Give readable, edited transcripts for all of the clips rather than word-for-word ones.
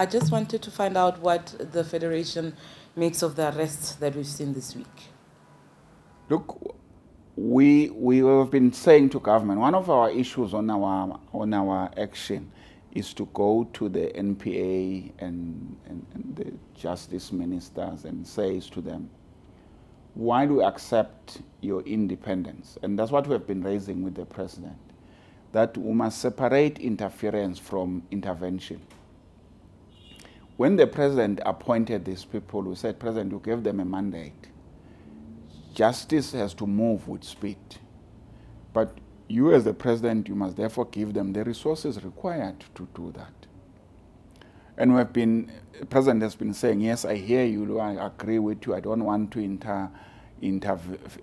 I just wanted to find out what the Federation makes of the arrests that we've seen this week. Look, we have been saying to government, one of our issues on our action is to go to the NPA and the justice ministers and says to them, why do we accept your independence? And that's what we have been raising with the president, that we must separate interference from intervention. When the president appointed these people, we said, President, you gave them a mandate. Justice has to move with speed. But you as the president, you must therefore give them the resources required to do that. And the president has been saying, yes, I hear you, I agree with you, I don't want to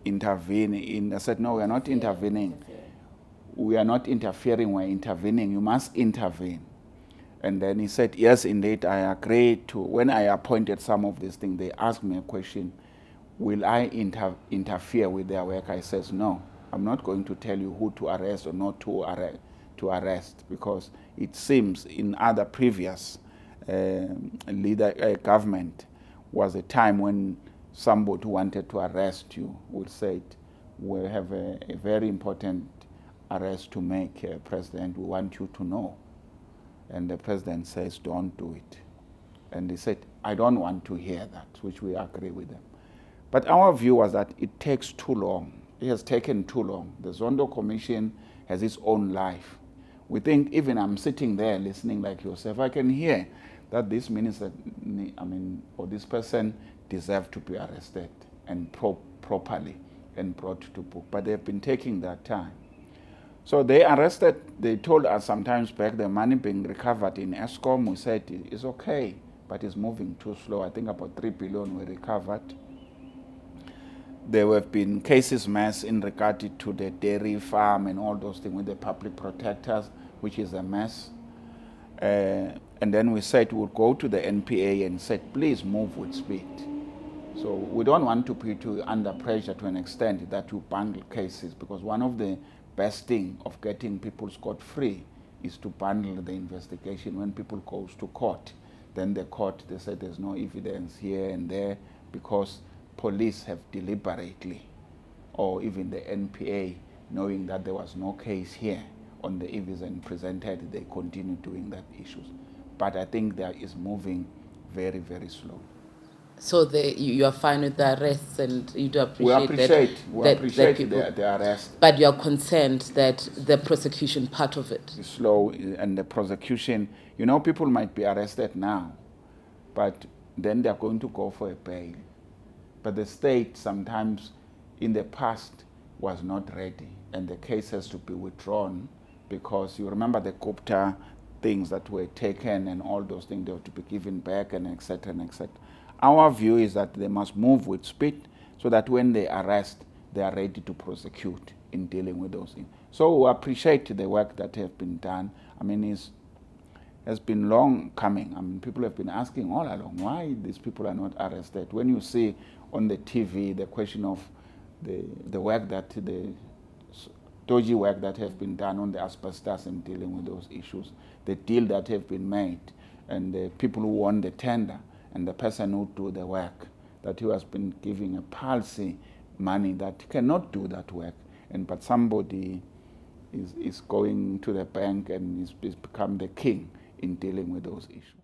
intervene. I said, no, we are not intervening. We are not interfering, we're intervening. You must intervene. And then he said, yes, indeed, I agree to, when I appointed some of these things, they asked me a question, will I interfere with their work? I says, no, I'm not going to tell you who to arrest or not to arrest, because it seems in other previous government was a time when somebody who wanted to arrest you would say, we have a very important arrest to make, President, we want you to know. And the president says, don't do it. And they said, I don't want to hear that, which we agree with them. But our view was that it takes too long. It has taken too long. The Zondo Commission has its own life. We think, even I'm sitting there listening like yourself, I can hear that this minister, or this person deserves to be arrested and properly and brought to book. But they've been taking that time. So they arrested, they told us sometimes back the money being recovered in ESCOM. We said it's okay, but it's moving too slow. I think about 3 billion were recovered. There have been cases mass in regard to the dairy farm and all those things with the public protectors, which is a mess. And then we said we'll go to the NPA and said, please move with speed. So we don't want to put you under pressure to an extent that you bundle cases, because one of the best thing of getting people scot-free is to bundle the investigation. When people goes to court, then the court, they say there's no evidence here and there, because police have deliberately, or even the NPA, knowing that there was no case here on the evidence presented, they continue doing that issues. But I think that is moving very, very slow. So you are fine with the arrests, and you do appreciate we appreciate the arrest. But you are concerned that the prosecution part of it is slow, and the prosecution, you know, people might be arrested now, but then they are going to go for a bail. But the state sometimes in the past was not ready, and the case has to be withdrawn, because you remember the Gupta things that were taken and all those things, they have to be given back, and etc. and etc. Our view is that they must move with speed, so that when they arrest, they are ready to prosecute in dealing with those things. So we appreciate the work that has been done. I mean, it has been long coming. I mean, people have been asking all along, why these people are not arrested? When you see on the TV the question of the work that, the dodgy work that has been done on the asbestos and dealing with those issues, the deal that have been made, and the people who won the tender, and the person who do the work, that he has been giving a palsy money that cannot do that work, but somebody is going to the bank and is become the king in dealing with those issues.